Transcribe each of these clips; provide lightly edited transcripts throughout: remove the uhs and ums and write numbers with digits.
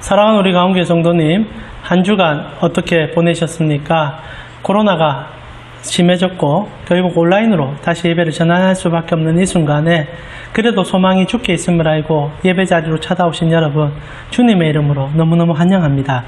사랑하는 우리 가운데 성도님, 한 주간 어떻게 보내셨습니까? 코로나가 심해졌고 결국 온라인으로 다시 예배를 전환할 수밖에 없는 이 순간에 그래도 소망이 주께 있음을 알고 예배 자리로 찾아오신 여러분, 주님의 이름으로 너무너무 환영합니다.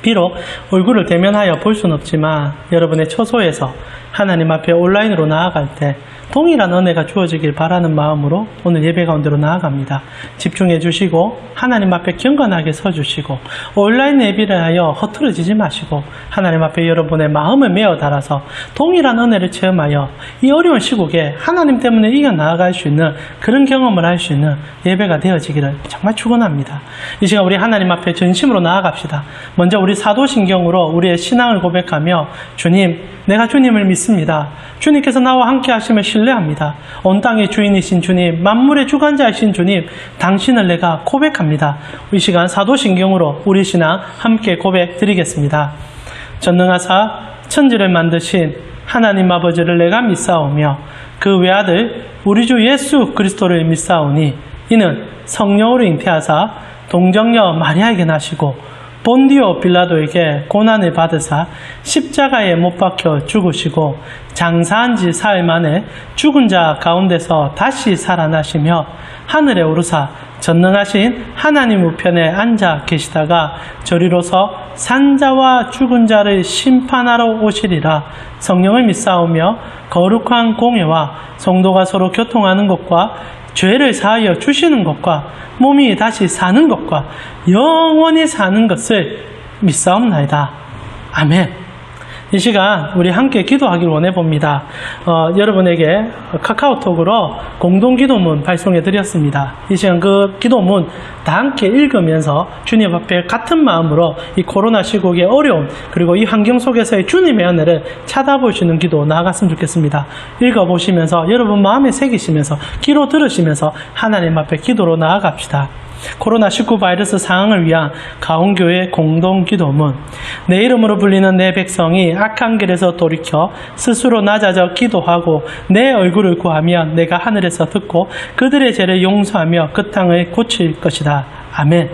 비록 얼굴을 대면하여 볼 수는 없지만 여러분의 처소에서 하나님 앞에 온라인으로 나아갈 때 동일한 은혜가 주어지길 바라는 마음으로 오늘 예배 가운데로 나아갑니다. 집중해 주시고 하나님 앞에 경건하게 서 주시고 온라인 예배를 하여 허투루지지 마시고 하나님 앞에 여러분의 마음을 메어 달아서 동일한 은혜를 체험하여 이 어려운 시국에 하나님 때문에 이겨 나아갈 수 있는 그런 경험을 할 수 있는 예배가 되어지기를 정말 축원합니다. 이 시간 우리 하나님 앞에 전심으로 나아갑시다. 먼저 우리 사도신경으로 우리의 신앙을 고백하며 주님, 내가 주님을 믿습니다. 주님께서 나와 함께 하심을 신뢰합니다. 온 땅의 주인이신 주님, 만물의 주관자이신 주님, 당신을 내가 고백합니다. 이 시간 사도신경으로 우리 신앙 함께 고백 드리겠습니다. 전능하사 천지를 만드신 하나님 아버지를 내가 믿사오며 그 외아들 우리 주 예수 그리스도를 믿사오니 이는 성령으로 잉태하사 동정녀 마리아에게 나시고 본디오 빌라도에게 고난을 받으사 십자가에 못 박혀 죽으시고 장사한 지 사흘 만에 죽은 자 가운데서 다시 살아나시며 하늘에 오르사 전능하신 하나님 우편에 앉아 계시다가 저리로서 산자와 죽은 자를 심판하러 오시리라. 성령을 믿사오며 거룩한 공예와 성도가 서로 교통하는 것과 죄를 사하여 주시는 것과 몸이 다시 사는 것과 영원히 사는 것을 믿사옵나이다. 아멘. 이 시간 우리 함께 기도하기를 원해봅니다. 여러분에게 카카오톡으로 공동기도문 발송해 드렸습니다. 이 시간 그 기도문 다 함께 읽으면서 주님 앞에 같은 마음으로 이 코로나 시국의 어려움 그리고 이 환경 속에서의 주님의 은혜를 찾아볼 수 있는 기도 나아갔으면 좋겠습니다. 읽어보시면서 여러분 마음에 새기시면서 기도 들으시면서 하나님 앞에 기도로 나아갑시다. 코로나19 바이러스 상황을 위한 가온교회 공동기도문. 내 이름으로 불리는 내 백성이 악한 길에서 돌이켜 스스로 낮아져 기도하고 내 얼굴을 구하면 내가 하늘에서 듣고 그들의 죄를 용서하며 그 땅을 고칠 것이다. 아멘.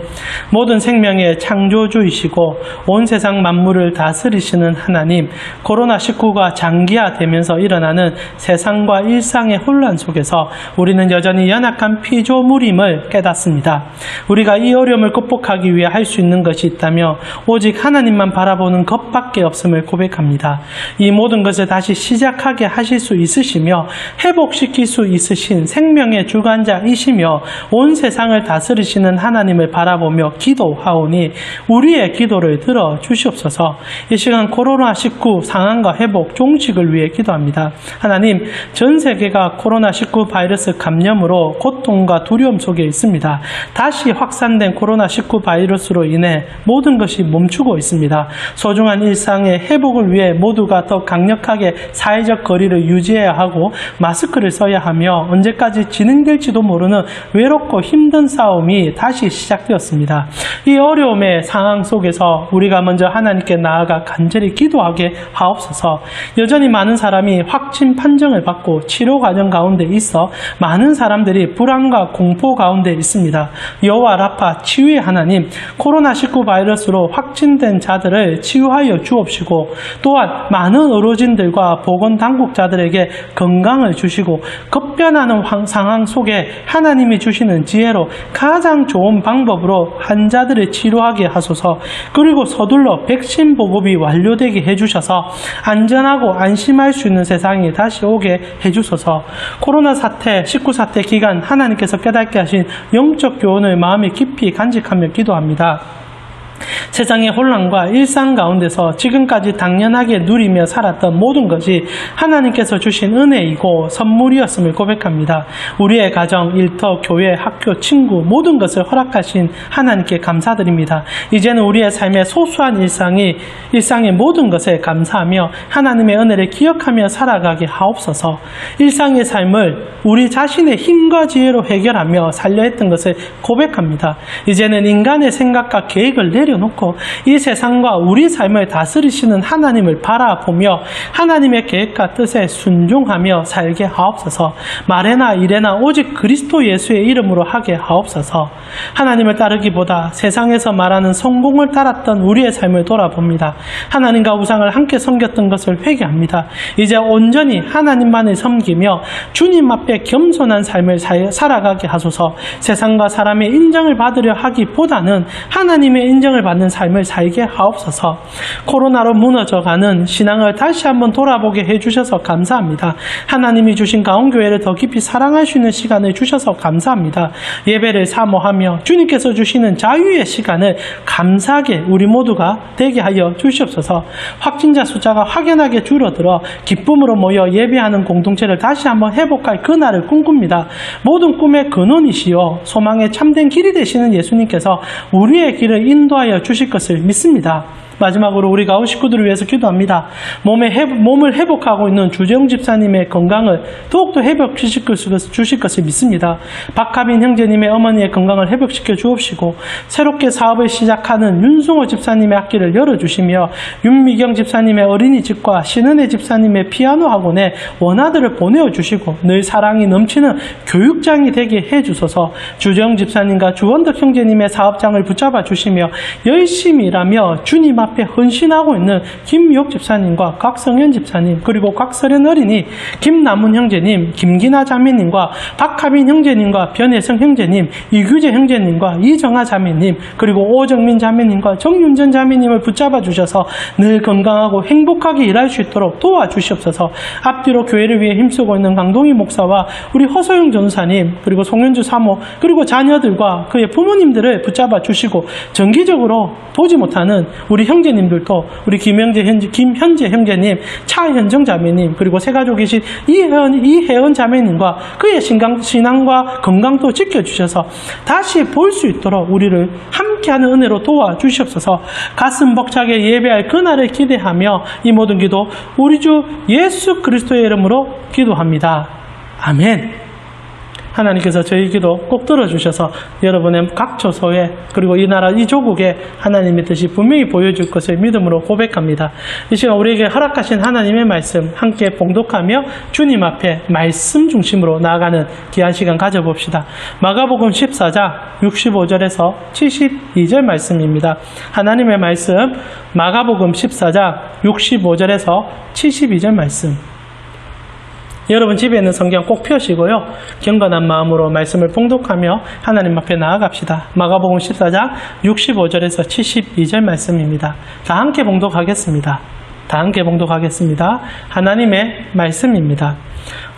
모든 생명의 창조주이시고 온 세상 만물을 다스리시는 하나님, 코로나19가 장기화되면서 일어나는 세상과 일상의 혼란 속에서 우리는 여전히 연약한 피조물임을 깨닫습니다. 우리가 이 어려움을 극복하기 위해 할 수 있는 것이 있다며 오직 하나님만 바라보는 것밖에 없음을 고백합니다. 이 모든 것을 다시 시작하게 하실 수 있으시며 회복시킬 수 있으신 생명의 주관자이시며 온 세상을 다스리시는 하나님 을 바라보며 기도하오니 우리의 기도를 들어 주시옵소서. 이 시간 코로나19 상황과 회복 종식을 위해 기도합니다. 하나님, 전 세계가 코로나19 바이러스 감염으로 고통과 두려움 속에 있습니다. 다시 확산된 코로나19 바이러스로 인해 모든 것이 멈추고 있습니다. 소중한 일상의 회복을 위해 모두가 더 강력하게 사회적 거리를 유지해야 하고 마스크를 써야 하며 언제까지 진행될지도 모르는 외롭고 힘든 싸움이 다시 시작되었습니다. 이 어려움의 상황 속에서 우리가 먼저 하나님께 나아가 간절히 기도하게 하옵소서. 여전히 많은 사람이 확진 판정을 받고 치료 과정 가운데 있어 많은 사람들이 불안과 공포 가운데 있습니다. 여호와 라파 치유의 하나님, 코로나19 바이러스로 확진된 자들을 치유하여 주옵시고 또한 많은 의료진들과 보건당국자들에게 건강을 주시고 급변하는 상황 속에 하나님이 주시는 지혜로 가장 좋은 방법으로 환자들을 치료하게 하소서. 그리고 서둘러 백신 보급이 완료되게 해주셔서 안전하고 안심할 수 있는 세상이 다시 오게 해주소서. 코로나 사태, 19 사태 기간 하나님께서 깨닫게 하신 영적 교훈을 마음에 깊이 간직하며 기도합니다. 세상의 혼란과 일상 가운데서 지금까지 당연하게 누리며 살았던 모든 것이 하나님께서 주신 은혜이고 선물이었음을 고백합니다. 우리의 가정, 일터, 교회, 학교, 친구 모든 것을 허락하신 하나님께 감사드립니다. 이제는 우리의 삶의 소소한 일상의 모든 것에 감사하며 하나님의 은혜를 기억하며 살아가게 하옵소서. 일상의 삶을 우리 자신의 힘과 지혜로 해결하며 살려 했던 것을 고백합니다. 이제는 인간의 생각과 계획을 내려 내려놓고 이 세상과 우리 삶을 다스리시는 하나님을 바라보며 하나님의 계획과 뜻에 순종하며 살게 하옵소서. 말에나 일에나 오직 그리스도 예수의 이름으로 하게 하옵소서. 하나님을 따르기보다 세상에서 말하는 성공을 따랐던 우리의 삶을 돌아봅니다. 하나님과 우상을 함께 섬겼던 것을 회개합니다. 이제 온전히 하나님만을 섬기며 주님 앞에 겸손한 삶을 살아가게 하소서. 세상과 사람의 인정을 받으려 하기보다는 하나님의 인정을 받는 삶을 살게 하옵소서. 코로나로 무너져가는 신앙을 다시 한번 돌아보게 해주셔서 감사합니다. 하나님이 주신 가온교회를 더 깊이 사랑할 수 있는 시간을 주셔서 감사합니다. 예배를 사모하며 주님께서 주시는 자유의 시간을 감사하게 우리 모두가 되게 하여 주시옵소서. 확진자 숫자가 확연하게 줄어들어 기쁨으로 모여 예배하는 공동체를 다시 한번 회복할 그날을 꿈꿉니다. 모든 꿈의 근원이시요 소망의 참된 길이 되시는 예수님께서 우리의 길을 인도하여 주실 것을 믿습니다. 마지막으로 우리 가온 식구들을 위해서 기도합니다. 몸을 회복하고 있는 주재용 집사님의 건강을 더욱더 회복시킬 주실 것을 믿습니다. 박하빈 형제님의 어머니의 건강을 회복시켜 주옵시고 새롭게 사업을 시작하는 윤승호 집사님의 앞길을 열어주시며 윤미경 집사님의 어린이집과 신은혜 집사님의 피아노 학원에 원아들을 보내어 주시고 늘 사랑이 넘치는 교육장이 되게 해주소서. 주재용 집사님과 주원덕 형제님의 사업장을 붙잡아 주시며 열심히 일하며 주님 앞에 헌신하고 있는 김미옥 집사님과 곽성현 집사님, 그리고 곽설현 어린이, 김남훈 형제님, 김기나 자매님과 박하빈 형제님과 변혜성 형제님, 이규재 형제님과 이정아 자매님, 그리고 오정민 자매님과 정윤전 자매님을 붙잡아 주셔서 늘 건강하고 행복하게 일할 수 있도록 도와주시옵소서. 앞뒤로 교회를 위해 힘쓰고 있는 강동희 목사와 우리 허소영 전사님, 그리고 송현주 사모, 그리고 자녀들과 그의 부모님들을 붙잡아 주시고 정기적으로 보지 못하는 우리 형제님들도 우리 김현재 형제님, 차현정 자매님, 그리고 새가족이신 이혜원 자매님과 그의 신앙과 건강도 지켜주셔서 다시 볼 수 있도록 우리를 함께하는 은혜로 도와주시옵소서. 가슴 벅차게 예배할 그날을 기대하며 이 모든 기도 우리 주 예수 그리스도의 이름으로 기도합니다. 아멘. 하나님께서 저희 기도 꼭 들어주셔서 여러분의 각 처소에 그리고 이 나라 이 조국에 하나님의 뜻이 분명히 보여줄 것을 믿음으로 고백합니다. 이 시간 우리에게 허락하신 하나님의 말씀 함께 봉독하며 주님 앞에 말씀 중심으로 나아가는 귀한 시간 가져봅시다. 마가복음 14장 65절에서 72절 말씀입니다. 하나님의 말씀 마가복음 14장 65절에서 72절 말씀. 여러분 집에 있는 성경 꼭 펴시고요. 경건한 마음으로 말씀을 봉독하며 하나님 앞에 나아갑시다. 마가복음 14장 65절에서 72절 말씀입니다. 다 함께 봉독하겠습니다. 하나님의 말씀입니다.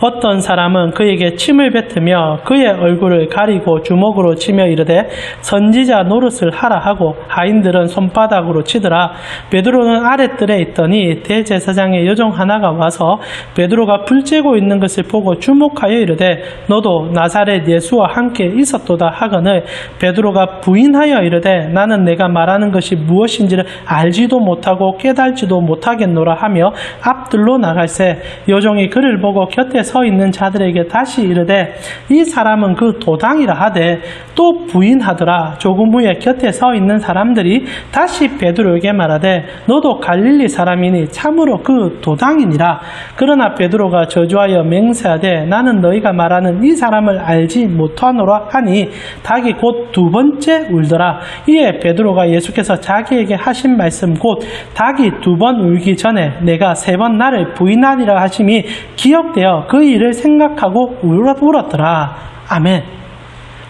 어떤 사람은 그에게 침을 뱉으며 그의 얼굴을 가리고 주먹으로 치며 이르되 선지자 노릇을 하라 하고 하인들은 손바닥으로 치더라. 베드로는 아랫뜰에 있더니 대제사장의 여종 하나가 와서 베드로가 불 쬐고 있는 것을 보고 주목하여 이르되 너도 나사렛 예수와 함께 있었도다 하거늘 베드로가 부인하여 이르되 나는 내가 말하는 것이 무엇인지를 알지도 못하고 깨달지도 못하겠노라 하며 앞뜰로 나갈새 여종이 그를 보고 곁에 서 있는 자들에게 다시 이르되 이 사람은 그 도당이라 하되 또 부인하더라. 조금 후에 곁에 서 있는 사람들이 다시 베드로에게 말하되 너도 갈릴리 사람이니 참으로 그 도당이니라. 그러나 베드로가 저주하여 맹세하되 나는 너희가 말하는 이 사람을 알지 못하노라 하니 닭이 곧 두 번째 울더라. 이에 베드로가 예수께서 자기에게 하신 말씀 곧 닭이 두 번 울기 전에 내가 세 번 나를 부인하리라 하심이 기억되어 그 일을 생각하고 울었더라. 아멘.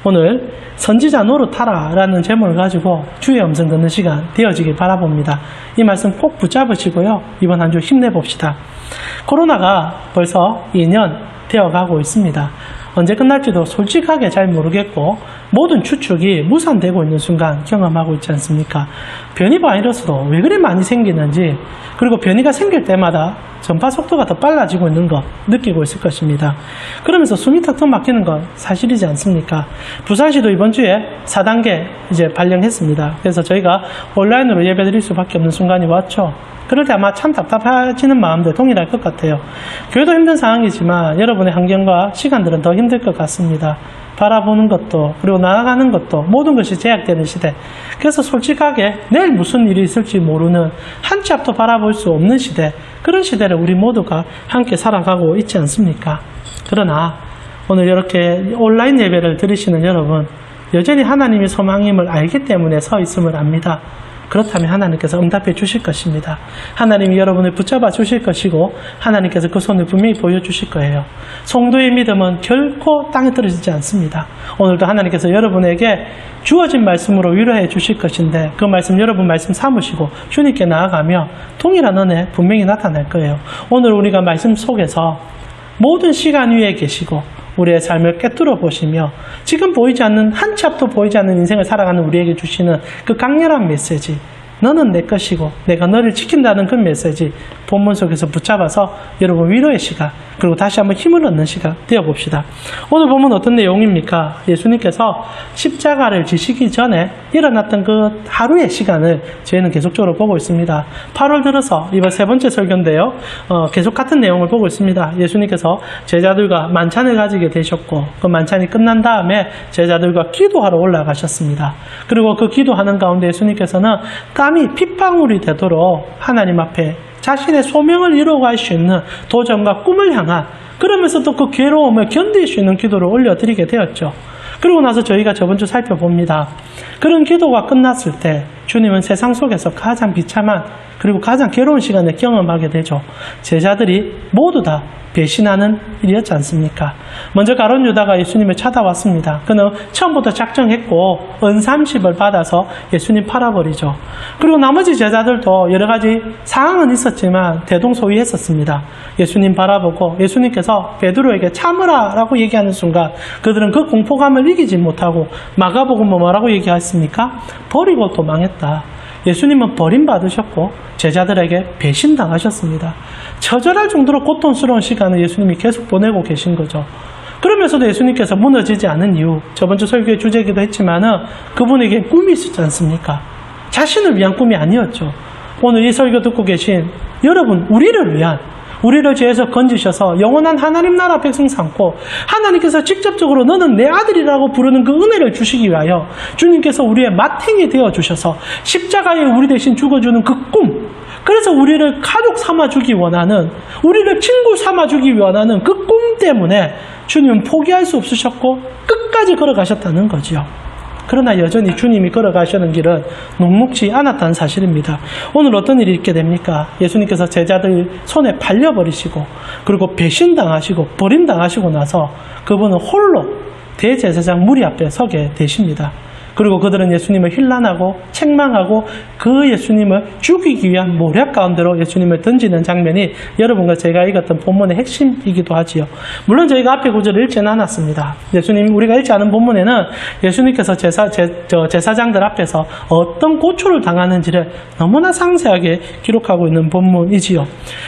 오늘 선지자 노릇하라 라는 제목을 가지고 주의 음성 듣는 시간 되어지길 바라봅니다. 이 말씀 꼭 붙잡으시고요. 이번 한 주 힘내봅시다. 코로나가 벌써 2년 되어가고 있습니다. 언제 끝날지도 솔직하게 잘 모르겠고 모든 추측이 무산되고 있는 순간 경험하고 있지 않습니까? 변이 바이러스도 왜 그리 많이 생기는지, 그리고 변이가 생길 때마다 전파 속도가 더 빨라지고 있는 거 느끼고 있을 것입니다. 그러면서 숨이 턱턱 막히는 건 사실이지 않습니까? 부산시도 이번 주에 4단계 이제 발령했습니다. 그래서 저희가 온라인으로 예배드릴 수밖에 없는 순간이 왔죠. 그럴 때 아마 참 답답해지는 마음도 동일할 것 같아요. 교회도 힘든 상황이지만 여러분의 환경과 시간들은 더 힘들 것 같습니다. 바라보는 것도 그리고 나아가는 것도 모든 것이 제약되는 시대. 그래서 솔직하게 내일 무슨 일이 있을지 모르는 한 치 앞도 바라볼 수 없는 시대, 그런 시대를 우리 모두가 함께 살아가고 있지 않습니까? 그러나 오늘 이렇게 온라인 예배를 들으시는 여러분, 여전히 하나님이 소망임을 알기 때문에 서 있음을 압니다. 그렇다면 하나님께서 응답해 주실 것입니다. 하나님이 여러분을 붙잡아 주실 것이고 하나님께서 그 손을 분명히 보여주실 거예요. 성도의 믿음은 결코 땅에 떨어지지 않습니다. 오늘도 하나님께서 여러분에게 주어진 말씀으로 위로해 주실 것인데 그 말씀 여러분 말씀 삼으시고 주님께 나아가며 동일한 은혜 분명히 나타날 거예요. 오늘 우리가 말씀 속에서 모든 시간 위에 계시고 우리의 삶을 꿰뚫어 보시며 지금 보이지 않는 한 치 앞도 보이지 않는 인생을 살아가는 우리에게 주시는 그 강렬한 메시지, 너는 내 것이고 내가 너를 지킨다는 그 메시지 본문 속에서 붙잡아서 여러분 위로의 시간 그리고 다시 한번 힘을 얻는 시간 되어봅시다. 오늘 본문 어떤 내용입니까? 예수님께서 십자가를 지시기 전에 일어났던 그 하루의 시간을 저희는 계속적으로 보고 있습니다. 8월 들어서 이번 세 번째 설교인데요. 계속 같은 내용을 보고 있습니다. 예수님께서 제자들과 만찬을 가지게 되셨고 그 만찬이 끝난 다음에 제자들과 기도하러 올라가셨습니다. 그리고 그 기도하는 가운데 예수님께서는 땀이 핏방울이 되도록 하나님 앞에 자신의 소명을 이루어갈 수 있는 도전과 꿈을 향한 그러면서도 그 괴로움을 견딜 수 있는 기도를 올려드리게 되었죠. 그러고 나서 저희가 저번 주 살펴봅니다. 그런 기도가 끝났을 때 주님은 세상 속에서 가장 비참한 그리고 가장 괴로운 시간을 경험하게 되죠. 제자들이 모두 다 배신하는 일이었지 않습니까? 먼저 가룟 유다가 예수님을 찾아왔습니다. 그는 처음부터 작정했고 은 30을 받아서 예수님 팔아버리죠. 그리고 나머지 제자들도 여러 가지 상황은 있었지만 대동소이했었습니다. 예수님 바라보고 예수님께서 베드로에게 참으라 라고 얘기하는 순간 그들은 그 공포감을 이기지 못하고 마가복음은 뭐라고 얘기했습니까? 버리고 도망했다. 예수님은 버림받으셨고 제자들에게 배신당하셨습니다. 처절할 정도로 고통스러운 시간을 예수님이 계속 보내고 계신 거죠. 그러면서도 예수님께서 무너지지 않은 이유, 저번 주 설교의 주제이기도 했지만은 그분에게 꿈이 있었지 않습니까? 자신을 위한 꿈이 아니었죠. 오늘 이 설교 듣고 계신 여러분, 우리를 위한, 우리를 죄에서 건지셔서 영원한 하나님 나라 백성 삼고 하나님께서 직접적으로 너는 내 아들이라고 부르는 그 은혜를 주시기 위하여 주님께서 우리의 맏행이 되어주셔서 십자가에 우리 대신 죽어주는 그 꿈, 그래서 우리를 가족 삼아주기 원하는, 우리를 친구 삼아주기 원하는 그 꿈 때문에 주님은 포기할 수 없으셨고 끝까지 걸어가셨다는 거지요. 그러나 여전히 주님이 걸어가시는 길은 녹록지 않았다는 사실입니다. 오늘 어떤 일이 있게 됩니까? 예수님께서 제자들 손에 팔려버리시고 그리고 배신당하시고 버림당하시고 나서 그분은 홀로 대제사장 무리 앞에 서게 되십니다. 그리고 그들은 예수님을 힐난하고 책망하고 그 예수님을 죽이기 위한 모략 가운데로 예수님을 던지는 장면이 여러분과 제가 읽었던 본문의 핵심이기도 하지요. 물론 저희가 앞에 구절을 읽지는 않았습니다. 우리가 읽지 않은 본문에는 예수님께서 제사장들 앞에서 어떤 고초를 당하는지를 너무나 상세하게 기록하고 있는 본문이지요.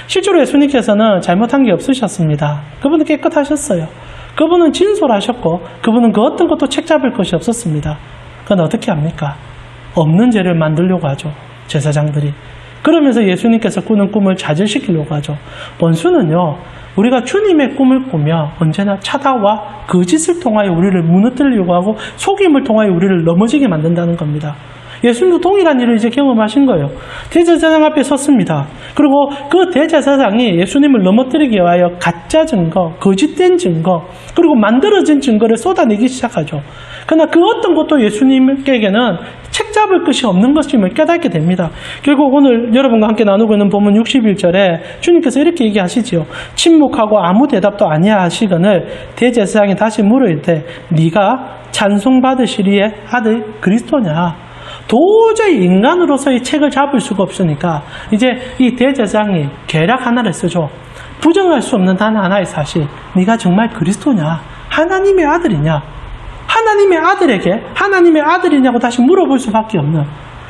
실제로 예수님께서는 잘못한 게 없으셨습니다. 그분은 깨끗하셨어요. 그분은 진솔하셨고 그분은 그 어떤 것도 책잡을 것이 없었습니다. 그건 어떻게 합니까? 없는 죄를 만들려고 하죠. 제사장들이. 그러면서 예수님께서 꾸는 꿈을 좌절시키려고 하죠. 원수는요, 우리가 주님의 꿈을 꾸며 언제나 차다와 거짓을 통하여 우리를 무너뜨리려고 하고 속임을 통하여 우리를 넘어지게 만든다는 겁니다. 예수님도 동일한 일을 이제 경험하신 거예요. 대제사장 앞에 섰습니다. 그리고 그 대제사장이 예수님을 넘어뜨리기 위하여 가짜 증거, 거짓된 증거, 그리고 만들어진 증거를 쏟아내기 시작하죠. 그러나 그 어떤 것도 예수님께게는 책잡을 것이 없는 것임을 깨닫게 됩니다. 결국 오늘 여러분과 함께 나누고 있는 본문 61절에 주님께서 이렇게 얘기하시지요. 침묵하고 아무 대답도 아니하시거늘 대제사장이 다시 물을 때 네가 찬송받으시리의 아들 그리스도냐? 도저히 인간으로서의 책을 잡을 수가 없으니까 이제 이 대제사장이 계략 하나를 쓰죠. 부정할 수 없는 단 하나의 사실, 네가 정말 그리스도냐? 하나님의 아들이냐? 하나님의 아들에게 하나님의 아들이냐고 다시 물어볼 수밖에 없는,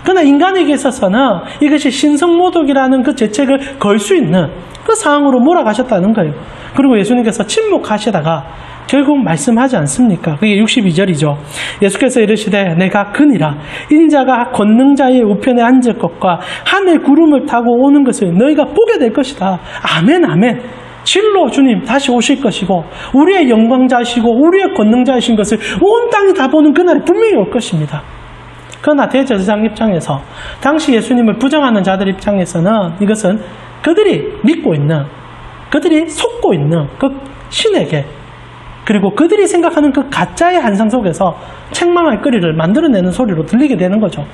그러나 인간에게 있어서는 이것이 신성모독이라는 그 죄책을 걸 수 있는 그 상황으로 몰아가셨다는 거예요. 그리고 예수님께서 침묵하시다가 결국 말씀하지 않습니까? 그게 62절이죠. 예수께서 이르시되 내가 그니라 인자가 권능자의 우편에 앉을 것과 하늘 구름을 타고 오는 것을 너희가 보게 될 것이다. 아멘 아멘. 진로 주님 다시 오실 것이고 우리의 영광자이시고 우리의 권능자이신 것을 온 땅이 다 보는 그날이 분명히 올 것입니다. 그러나 대제사장 입장에서 당시 예수님을 부정하는 자들 입장에서는 이것은 그들이 믿고 있는, 그들이 속고 있는 그 신에게, 그리고 그들이 생각하는 그 가짜의 환상 속에서 책망할 거리를 만들어내는 소리로 들리게 되는 거죠.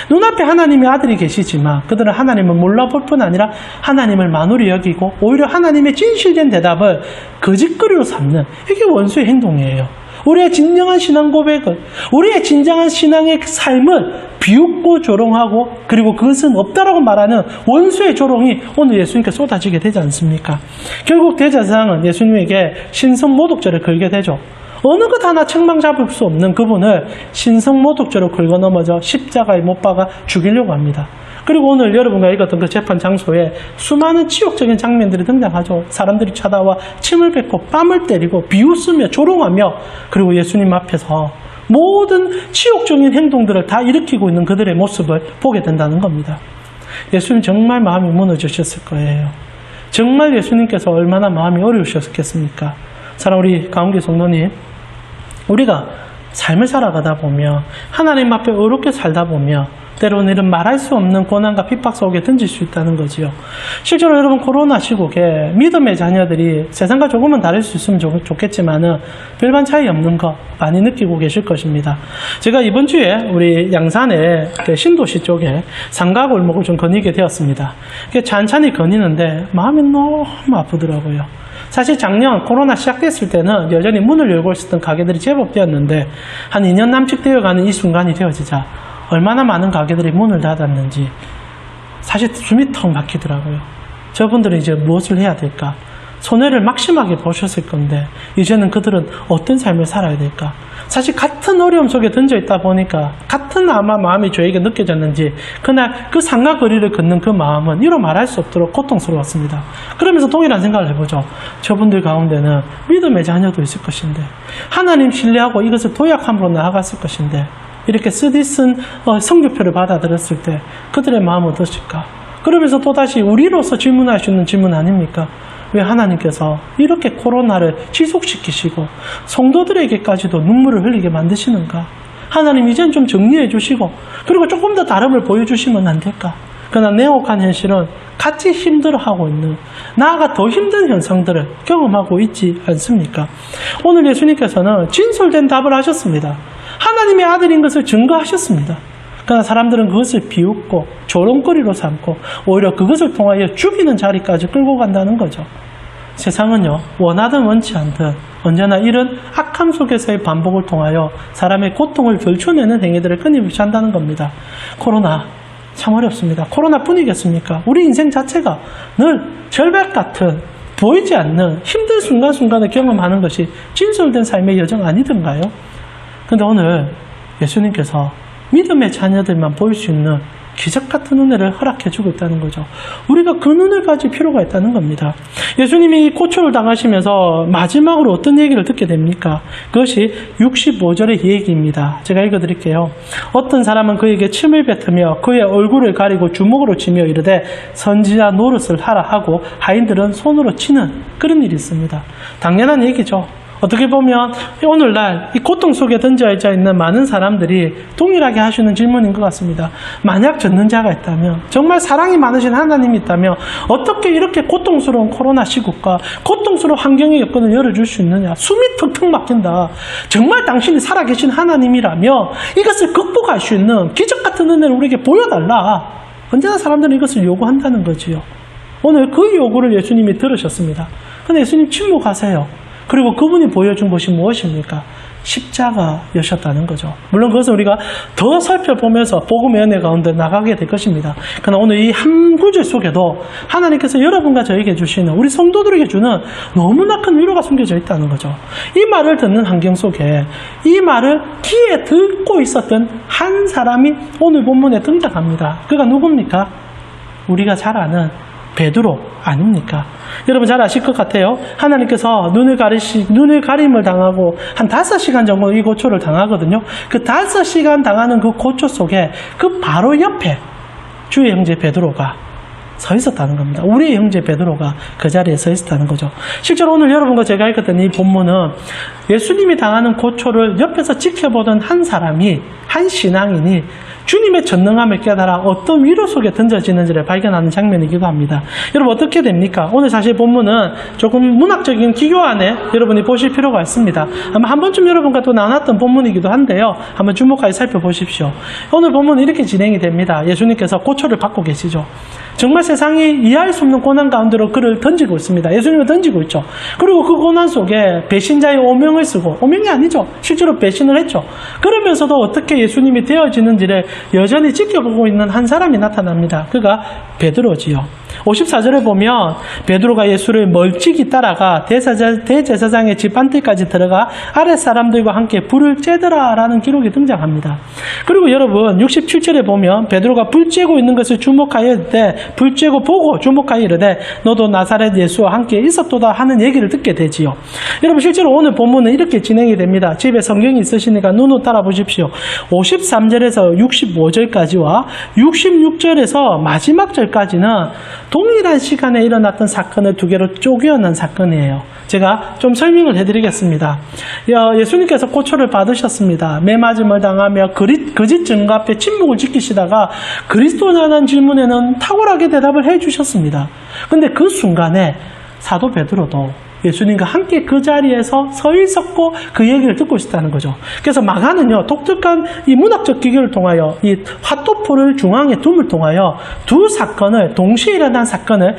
눈앞에 하나님의 아들이 계시지만 그들은 하나님을 몰라볼 뿐 아니라 하나님을 만홀히 여기고 오히려 하나님의 진실된 대답을 거짓거리로 삼는, 이게 원수의 행동이에요. 우리의 진정한 신앙 고백을, 우리의 진정한 신앙의 삶을 비웃고 조롱하고 그리고 그것은 없다라고 말하는 원수의 조롱이 오늘 예수님께 쏟아지게 되지 않습니까? 결국 대제사장은 예수님에게 신성모독죄를 걸게 되죠. 어느 것 하나 책망 잡을 수 없는 그분을 신성모독죄로 긁어 넘어져 십자가에 못 박아 죽이려고 합니다. 그리고 오늘 여러분과 읽었던 그 재판 장소에 수많은 치욕적인 장면들이 등장하죠. 사람들이 쳐다와 침을 뱉고 뺨을 때리고 비웃으며 조롱하며 그리고 예수님 앞에서 모든 치욕적인 행동들을 다 일으키고 있는 그들의 모습을 보게 된다는 겁니다. 예수님 정말 마음이 무너지셨을 거예요. 정말 예수님께서 얼마나 마음이 어려우셨겠습니까? 사랑하는 우리 가운데 성도님, 우리가 삶을 살아가다 보면 하나님 앞에 어렵게 살다 보면 때로는 이런 말할 수 없는 고난과 핍박 속에 던질 수 있다는 거지요. 실제로 여러분 코로나 시국에 믿음의 자녀들이 세상과 조금은 다를 수 있으면 좋겠지만은 별반 차이 없는 거 많이 느끼고 계실 것입니다. 제가 이번 주에 우리 양산의 신도시 쪽에 상가 골목을 좀 거니게 되었습니다. 찬찬히 거니는데 마음이 너무 아프더라고요. 사실 작년 코로나 시작됐을 때는 여전히 문을 열고 있었던 가게들이 제법 되었는데 한 2년 남짓 되어가는 이 순간이 되어지자 얼마나 많은 가게들이 문을 닫았는지 사실 숨이 턱 막히더라고요. 저분들은 이제 무엇을 해야 될까? 손해를 막심하게 보셨을 건데 이제는 그들은 어떤 삶을 살아야 될까? 사실 같은 어려움 속에 던져 있다 보니까 같은 아마 마음이 저에게 느껴졌는지 그날 그 상가 거리를 걷는 그 마음은 이루 말할 수 없도록 고통스러웠습니다. 그러면서 동일한 생각을 해보죠. 저분들 가운데는 믿음의 자녀도 있을 것인데 하나님 신뢰하고 이것을 도약함으로 나아갔을 것인데 이렇게 쓰디쓴 성교표를 받아들였을 때 그들의 마음은 어떠실까? 그러면서 또다시 우리로서 질문할 수 있는 질문 아닙니까? 왜 하나님께서 이렇게 코로나를 지속시키시고 성도들에게까지도 눈물을 흘리게 만드시는가? 하나님 이젠 좀 정리해 주시고 그리고 조금 더 다름을 보여주시면 안 될까? 그러나 냉혹한 현실은 같이 힘들어하고 있는, 나아가 더 힘든 현상들을 경험하고 있지 않습니까? 오늘 예수님께서는 진솔된 답을 하셨습니다. 하나님의 아들인 것을 증거하셨습니다. 그러나 사람들은 그것을 비웃고 조롱거리로 삼고 오히려 그것을 통하여 죽이는 자리까지 끌고 간다는 거죠. 세상은요, 원하든 원치 않든 언제나 이런 악함 속에서의 반복을 통하여 사람의 고통을 결쳐내는 행위들을 끊임없이 한다는 겁니다. 코로나 참 어렵습니다. 코로나뿐이겠습니까? 우리 인생 자체가 늘 절벽 같은 보이지 않는 힘든 순간순간을 경험하는 것이 진솔된 삶의 여정 아니던가요? 근데 오늘 예수님께서 믿음의 자녀들만 보일 수 있는 기적 같은 은혜를 허락해주고 있다는 거죠. 우리가 그 눈을 가질 필요가 있다는 겁니다. 예수님이 고초를 당하시면서 마지막으로 어떤 얘기를 듣게 됩니까? 그것이 65절의 얘기입니다. 제가 읽어드릴게요. 어떤 사람은 그에게 침을 뱉으며 그의 얼굴을 가리고 주먹으로 치며 이르되 선지자 노릇을 하라 하고 하인들은 손으로 치는 그런 일이 있습니다. 당연한 얘기죠. 어떻게 보면 오늘날 이 고통 속에 던져져 있는 많은 사람들이 동일하게 하시는 질문인 것 같습니다. 만약 젖는 자가 있다면, 정말 사랑이 많으신 하나님이 있다면 어떻게 이렇게 고통스러운 코로나 시국과 고통스러운 환경의 여건을 열어줄 수 있느냐? 숨이 턱턱 막힌다. 정말 당신이 살아계신 하나님이라며 이것을 극복할 수 있는 기적 같은 은혜를 우리에게 보여달라. 언제나 사람들은 이것을 요구한다는 거지요. 오늘 그 요구를 예수님이 들으셨습니다. 근데 예수님 침묵하세요. 그리고 그분이 보여준 것이 무엇입니까? 십자가였다는 거죠. 물론 그것은 우리가 더 살펴보면서 복음의 은혜 가운데 나가게 될 것입니다. 그러나 오늘 이 한 구절 속에도 하나님께서 여러분과 저에게 주시는, 우리 성도들에게 주는 너무나 큰 위로가 숨겨져 있다는 거죠. 이 말을 듣는 환경 속에 이 말을 귀에 듣고 있었던 한 사람이 오늘 본문에 등장합니다. 그가 누굽니까? 우리가 잘 아는 베드로 아닙니까? 여러분 잘 아실 것 같아요. 하나님께서 눈을 가림을 당하고 한 5시간 정도 이 고초를 당하거든요. 그 5시간 당하는 그 고초 속에 그 바로 옆에 주의 형제 베드로가 서 있었다는 겁니다. 우리의 형제 베드로가 그 자리에 서 있었다는 거죠. 실제로 오늘 여러분과 제가 읽었던 이 본문은 예수님이 당하는 고초를 옆에서 지켜보던 한 사람이, 한 신앙인이 주님의 전능함을 깨달아 어떤 위로 속에 던져지는지를 발견하는 장면이기도 합니다. 여러분 어떻게 됩니까? 오늘 사실 본문은 조금 문학적인 기교 안에 여러분이 보실 필요가 있습니다. 아마 한 번쯤 여러분과 또 나눴던 본문이기도 한데요. 한번 주목하게 살펴보십시오. 오늘 본문은 이렇게 진행이 됩니다. 예수님께서 고초를 받고 계시죠. 정말 세상이 이해할 수 없는 고난 가운데로 그를 던지고 있습니다. 예수님을 던지고 있죠. 그리고 그 고난 속에 배신자의 오명을 쓰고, 오명이 아니죠. 실제로 배신을 했죠. 그러면서도 어떻게 예수님이 되어지는지를 여전히 지켜보고 있는 한 사람이 나타납니다. 그가 베드로지요. 54절에 보면 베드로가 예수를 멀찍이 따라가 대제사장의 집 안뜰까지 들어가 아랫 사람들과 함께 불을 쬐더라 라는 기록이 등장합니다. 그리고 여러분 67절에 보면 베드로가 불 쬐고 있는 것을 주목하여 이르되, 불 쬐고 보고 주목하여 이르되 너도 나사렛 예수와 함께 있었도다 하는 얘기를 듣게 되지요. 여러분 실제로 오늘 본문은 이렇게 진행이 됩니다. 집에 성경이 있으시니까 눈으로 따라 보십시오. 53절에서 65절까지와 66절에서 마지막 절까지는 동일한 시간에 일어났던 사건을 두 개로 쪼개어낸 사건이에요. 제가 좀 설명을 해드리겠습니다. 예수님께서 고초를 받으셨습니다. 매맞음을 당하며 거짓 증거 앞에 침묵을 지키시다가 그리스도냐는 질문에는 탁월하게 대답을 해주셨습니다. 근데 그 순간에 사도 베드로도 예수님과 함께 그 자리에서 서 있었고 그 얘기를 듣고 있었다는 거죠. 그래서 마가는요, 독특한 이 문학적 기교를 통하여 이 화토포를 중앙에 둠을 통하여 두 사건을, 동시에 일어난 사건을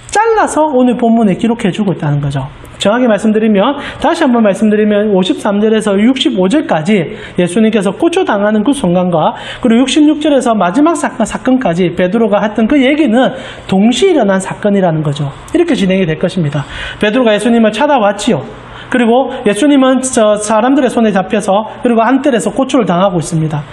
잘라서 오늘 본문에 기록해주고 있다는 거죠. 정확히 말씀드리면, 다시 한번 말씀드리면 53절에서 65절까지 예수님께서 고초당하는 그 순간과 그리고 66절에서 마지막 사건까지 베드로가 했던 그 얘기는 동시에 일어난 사건이라는 거죠. 이렇게 진행이 될 것입니다. 베드로가 예수님을 찾아왔지요. 그리고 예수님은 사람들의 손에 잡혀서 그리고 안뜰에서 고초를 당하고 있습니다.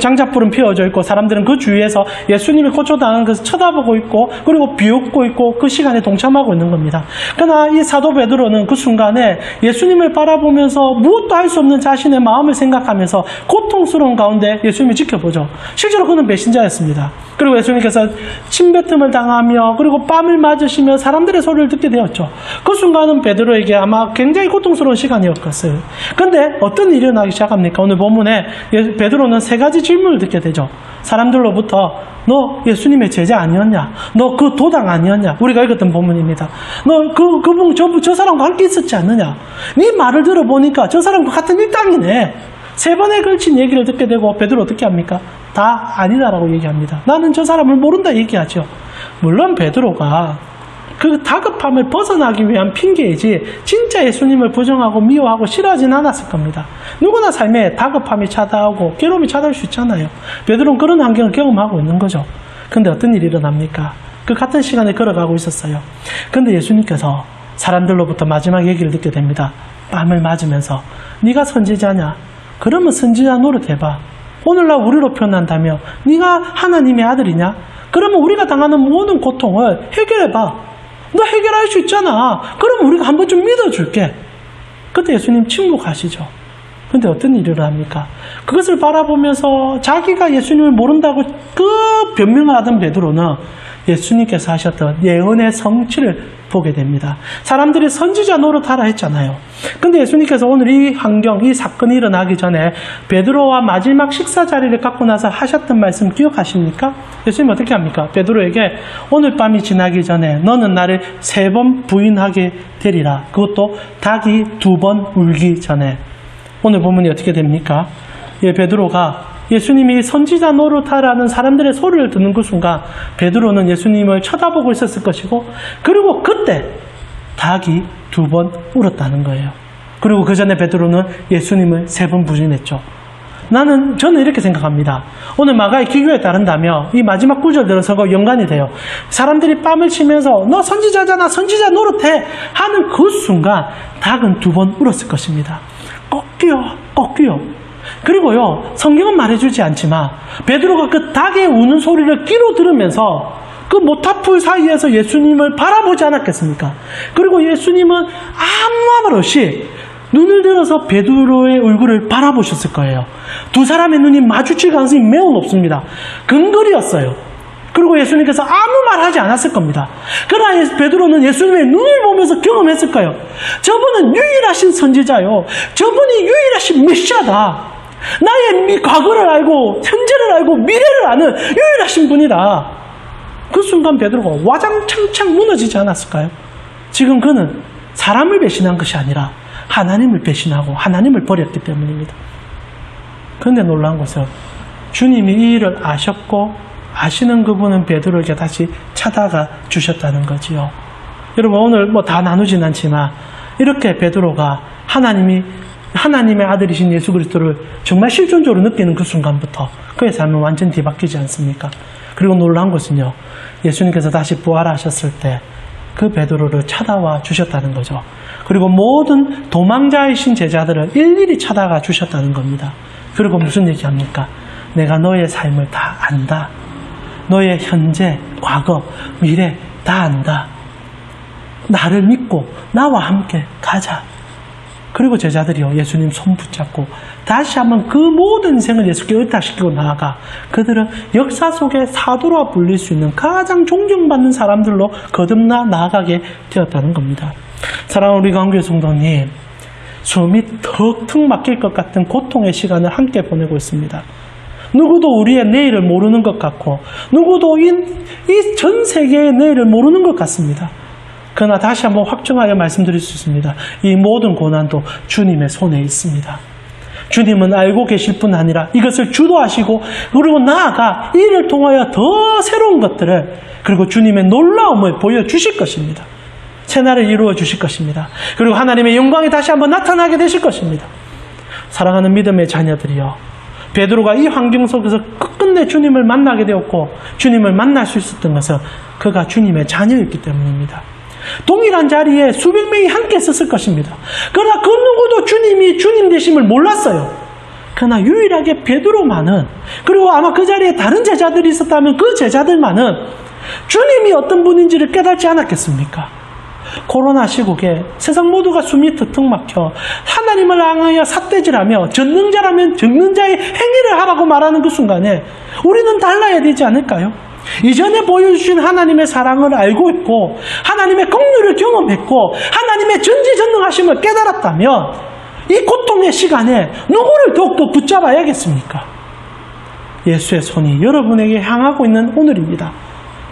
장작불은 피워져 있고 사람들은 그 주위에서 예수님이 고초당하는 것을 쳐다보고 있고 그리고 비웃고 있고 그 시간에 동참하고 있는 겁니다. 그러나 이 사도 베드로는 그 순간에 예수님을 바라보면서 무엇도 할 수 없는 자신의 마음을 생각하면서 고통스러운 가운데 예수님을 지켜보죠. 실제로 그는 배신자였습니다. 그리고 예수님께서 침뱉음을 당하며 그리고 뺨을 맞으시며 사람들의 소리를 듣게 되었죠. 그 순간은 베드로에게 아마 굉장히 고통스러운 시간이었겠어요. 그런데 어떤 일이 일어나기 시작합니까? 오늘 본문에 베드로는 세 가지 질문을 듣게 되죠. 사람들로부터 너 예수님의 제자 아니었냐? 너 그 도당 아니었냐? 우리가 읽었던 본문입니다. 너 그분 저 사람과 함께 있었지 않느냐? 네 말을 들어보니까 저 사람과 같은 일당이네. 세 번에 걸친 얘기를 듣게 되고 베드로 어떻게 합니까? 다 아니다라고 얘기합니다. 나는 저 사람을 모른다 얘기하죠. 물론 베드로가 그 다급함을 벗어나기 위한 핑계이지 진짜 예수님을 부정하고 미워하고 싫어하진 않았을 겁니다. 누구나 삶에 다급함이 찾아오고 괴로움이 찾아올 수 있잖아요. 베드로는 그런 환경을 경험하고 있는 거죠. 근데 어떤 일이 일어납니까? 그 같은 시간에 걸어가고 있었어요. 근데 예수님께서 사람들로부터 마지막 얘기를 듣게 됩니다. 뺨을 맞으면서 네가 선지자냐? 그러면 선지자 노릇해봐. 오늘날 우리로 표현한다며 네가 하나님의 아들이냐? 그러면 우리가 당하는 모든 고통을 해결해봐. 너 해결할 수 있잖아. 그럼 우리가 한번 좀 믿어줄게. 그때 예수님 침묵하시죠. 근데 어떤 일이 일어납니까? 그것을 바라보면서 자기가 예수님을 모른다고 그 변명을 하던 베드로는 예수님께서 하셨던 예언의 성취를 보게 됩니다. 사람들이 선지자 노릇하라 했잖아요. 근데 예수님께서 오늘 이 환경, 이 사건이 일어나기 전에 베드로와 마지막 식사 자리를 갖고 나서 하셨던 말씀 기억하십니까? 예수님 어떻게 합니까? 베드로에게 오늘 밤이 지나기 전에 너는 나를 3번 부인하게 되리라. 그것도 닭이 2번 울기 전에. 오늘 본문이 어떻게 됩니까? 베드로가 예수님이 선지자 노릇하라는 사람들의 소리를 듣는 그 순간 베드로는 예수님을 쳐다보고 있었을 것이고 그리고 그때 닭이 2번 울었다는 거예요. 그리고 그 전에 베드로는 예수님을 3번 부인했죠. 저는 이렇게 생각합니다. 오늘 마가의 기교에 따른다면 이 마지막 구절들은 연관이 돼요. 사람들이 뺨을 치면서 너 선지자잖아, 선지자 노릇해 하는 그 순간 닭은 2번 울었을 것입니다. 꺾여. 그리고요, 성경은 말해주지 않지만 베드로가 그 닭의 우는 소리를 귀로 들으면서 그 그 모타풀 사이에서 예수님을 바라보지 않았겠습니까? 그리고 예수님은 아무 말 없이 눈을 들어서 베드로의 얼굴을 바라보셨을 거예요. 두 사람의 눈이 마주칠 가능성이 매우 높습니다. 근거리였어요. 그리고 예수님께서 아무 말 하지 않았을 겁니다. 그러나 베드로는 예수님의 눈을 보면서 경험했을 거예요. 저분은 유일하신 선지자요. 저분이 유일하신 메시아다. 나의 과거를 알고 현재를 알고 미래를 아는 유일하신 분이다. 그 순간 베드로가 와장창창 무너지지 않았을까요? 지금 그는 사람을 배신한 것이 아니라 하나님을 배신하고 하나님을 버렸기 때문입니다. 그런데 놀라운 것은 주님이 이 일을 아셨고 아시는 그분은 베드로에게 다시 찾아가 주셨다는 거지요. 여러분 오늘 다 나누진 않지만 이렇게 베드로가 하나님의 아들이신 예수 그리스도를 정말 실존적으로 느끼는 그 순간부터 그의 삶은 완전히 뒤바뀌지 않습니까? 그리고 놀라운 것은요. 예수님께서 다시 부활하셨을 때 그 베드로를 찾아와 주셨다는 거죠. 그리고 모든 도망자이신 제자들을 일일이 찾아가 주셨다는 겁니다. 그리고 무슨 얘기합니까? 내가 너의 삶을 다 안다. 너의 현재, 과거, 미래 다 안다. 나를 믿고 나와 함께 가자. 그리고 제자들이요 예수님 손 붙잡고 다시 한번 그 모든 인생을 예수께 의탁시키고 나아가 그들은 역사 속에 사도라 불릴 수 있는 가장 존경받는 사람들로 거듭나 나아가게 되었다는 겁니다. 사랑하는 우리 강교회 성도님, 숨이 턱턱 막힐 것 같은 고통의 시간을 함께 보내고 있습니다. 누구도 우리의 내일을 모르는 것 같고 누구도 이 전 세계의 내일을 모르는 것 같습니다. 그러나 다시 한번 확정하여 말씀드릴 수 있습니다. 이 모든 고난도 주님의 손에 있습니다. 주님은 알고 계실 뿐 아니라 이것을 주도하시고 그리고 나아가 이를 통하여 더 새로운 것들을 그리고 주님의 놀라움을 보여주실 것입니다. 새날을 이루어 주실 것입니다. 그리고 하나님의 영광이 다시 한번 나타나게 되실 것입니다. 사랑하는 믿음의 자녀들이여, 베드로가 이 환경 속에서 끝끝내 주님을 만나게 되었고 주님을 만날 수 있었던 것은 그가 주님의 자녀였기 때문입니다. 동일한 자리에 수백 명이 함께 있었을 것입니다. 그러나 그 누구도 주님이 주님 되심을 몰랐어요. 그러나 유일하게 베드로만은, 그리고 아마 그 자리에 다른 제자들이 있었다면 그 제자들만은 주님이 어떤 분인지를 깨닫지 않았겠습니까? 코로나 시국에 세상 모두가 숨이 턱턱 막혀 하나님을 향하여 삿대질하며 전능자라면 전능자의 행위를 하라고 말하는 그 순간에 우리는 달라야 되지 않을까요? 이전에 보여주신 하나님의 사랑을 알고 있고 하나님의 긍휼을 경험했고 하나님의 전지전능하심을 깨달았다면 이 고통의 시간에 누구를 더욱더 붙잡아야겠습니까? 예수의 손이 여러분에게 향하고 있는 오늘입니다.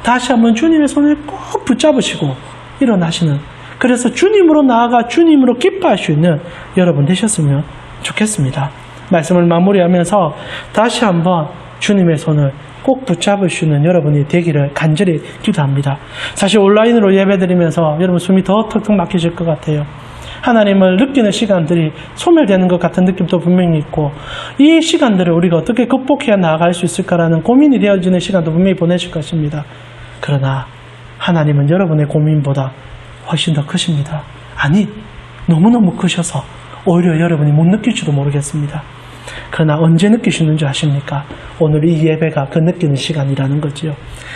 다시 한번 주님의 손을 꼭 붙잡으시고 일어나시는, 그래서 주님으로 나아가 주님으로 기뻐할 수 있는 여러분 되셨으면 좋겠습니다. 말씀을 마무리하면서 다시 한번 주님의 손을 꼭 붙잡을 수 있는 여러분이 되기를 간절히 기도합니다. 사실 온라인으로 예배드리면서 여러분 숨이 더 턱턱 막히실 것 같아요. 하나님을 느끼는 시간들이 소멸되는 것 같은 느낌도 분명히 있고 이 시간들을 우리가 어떻게 극복해야 나아갈 수 있을까라는 고민이 되어지는 시간도 분명히 보내실 것입니다. 그러나 하나님은 여러분의 고민보다 훨씬 더 크십니다. 아니, 너무너무 크셔서 오히려 여러분이 못 느낄지도 모르겠습니다. 그러나 언제 느끼시는 줄 아십니까? 오늘 이 예배가 그 느끼는 시간이라는 거지요.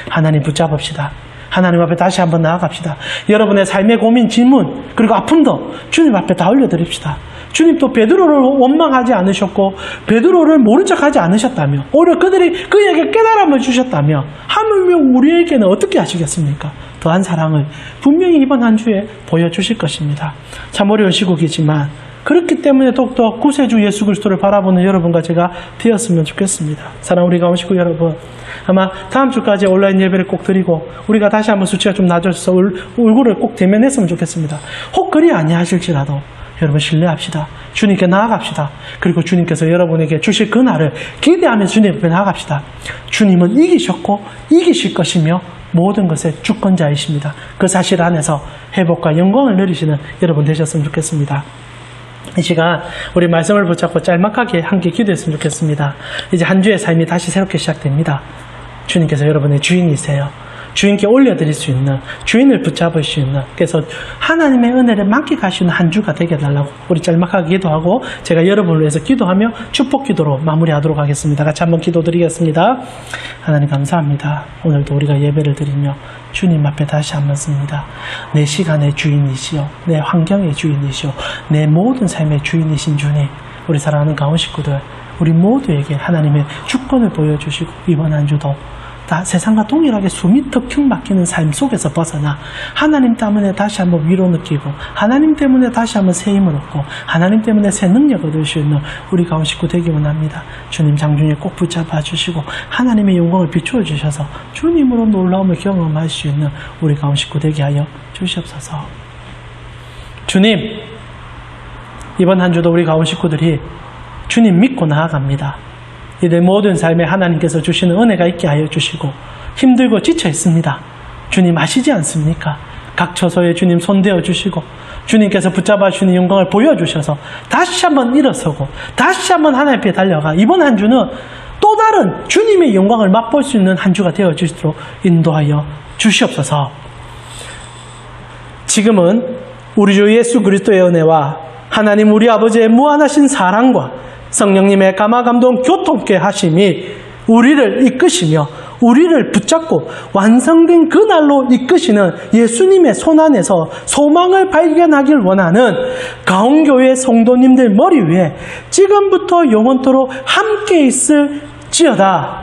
하나님 붙잡읍시다. 하나님 앞에 다시 한번 나아갑시다. 여러분의 삶의 고민, 질문, 그리고 아픔도 주님 앞에 다 올려드립시다. 주님도 베드로를 원망하지 않으셨고 베드로를 모른 척하지 않으셨다며 오히려 그들이 그에게 깨달음을 주셨다며 하물며 우리에게는 어떻게 하시겠습니까? 더한 사랑을 분명히 이번 한 주에 보여주실 것입니다. 참 어려운 시국이지만 그렇기 때문에 더욱더 구세주 예수 그리스도를 바라보는 여러분과 제가 되었으면 좋겠습니다. 사랑하는 우리 가운데 식구 여러분, 아마 다음 주까지 온라인 예배를 꼭 드리고 우리가 다시 한번 수치가 좀 낮아져서 얼굴을 꼭 대면했으면 좋겠습니다. 혹 그리 아니하실지라도 여러분 신뢰합시다. 주님께 나아갑시다. 그리고 주님께서 여러분에게 주실 그 날을 기대하면서 주님 앞에 나아갑시다. 주님은 이기셨고 이기실 것이며 모든 것의 주권자이십니다. 그 사실 안에서 회복과 영광을 누리시는 여러분 되셨으면 좋겠습니다. 이 시간 우리 말씀을 붙잡고 짤막하게 함께 기도했으면 좋겠습니다. 이제 한 주의 삶이 다시 새롭게 시작됩니다. 주님께서 여러분의 주인이세요. 주인께 올려드릴 수 있는, 주인을 붙잡을 수 있는, 그래서 하나님의 은혜를 만끽할 수 있는 한 주가 되게 해달라고 우리 짤막하게 기도하고 제가 여러분을 위해서 기도하며 축복 기도로 마무리하도록 하겠습니다. 같이 한번 기도드리겠습니다. 하나님 감사합니다. 오늘도 우리가 예배를 드리며 주님 앞에 다시 한번 씁니다. 내 시간의 주인이시오, 내 환경의 주인이시오, 내 모든 삶의 주인이신 주님, 우리 사랑하는 가온 식구들, 우리 모두에게 하나님의 주권을 보여주시고 이번 한 주도 다 세상과 동일하게 숨이 턱턱 막히는 삶 속에서 벗어나 하나님 때문에 다시 한번 위로 느끼고 하나님 때문에 다시 한번 새 힘을 얻고 하나님 때문에 새 능력을 얻을 수 있는 우리 가온 식구 되기 원합니다. 주님 장중에 꼭 붙잡아 주시고 하나님의 영광을 비추어 주셔서 주님으로 놀라움을 경험할 수 있는 우리 가온 식구 되게 하여 주시옵소서. 주님, 이번 한 주도 우리 가온 식구들이 주님 믿고 나아갑니다. 이들 모든 삶에 하나님께서 주시는 은혜가 있게 하여 주시고 힘들고 지쳐 있습니다. 주님 아시지 않습니까? 각 처소에 주님 손대어 주시고 주님께서 붙잡아 주시는 영광을 보여주셔서 다시 한번 일어서고 다시 한번 하나님 앞에 달려가 이번 한 주는 또 다른 주님의 영광을 맛볼 수 있는 한 주가 되어 주시도록 인도하여 주시옵소서. 지금은 우리 주 예수 그리스도의 은혜와 하나님 우리 아버지의 무한하신 사랑과 성령님의 감화감동 교통케 하심이 우리를 이끄시며 우리를 붙잡고 완성된 그날로 이끄시는 예수님의 손 안에서 소망을 발견하길 원하는 가온교회 성도님들 머리 위에 지금부터 영원토록 함께 있을지어다.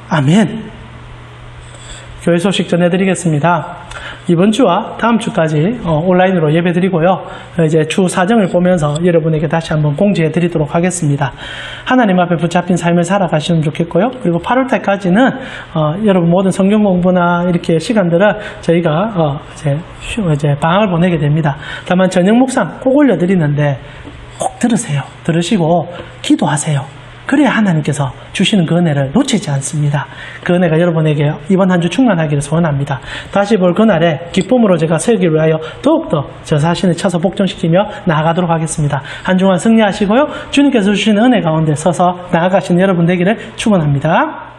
아멘. 교회 소식 전해드리겠습니다. 이번 주와 다음 주까지 온라인으로 예배드리고요. 이제 주 사정을 보면서 여러분에게 다시 한번 공지해드리도록 하겠습니다. 하나님 앞에 붙잡힌 삶을 살아가시면 좋겠고요. 그리고 8월 달까지는 여러분 모든 성경 공부나 이렇게 시간들을 저희가 이제 방학을 보내게 됩니다. 다만 저녁 묵상 꼭 올려드리는데 꼭 들으세요. 들으시고 기도하세요. 그래야 하나님께서 주시는 그 은혜를 놓치지 않습니다. 그 은혜가 여러분에게 이번 한 주 충만하기를 소원합니다. 다시 볼 그날에 기쁨으로 제가 세우기 위하여 더욱더 저 자신을 쳐서 복종시키며 나아가도록 하겠습니다. 한 주간 승리하시고요. 주님께서 주시는 은혜 가운데 서서 나아가시는 여러분 되기를 축원합니다.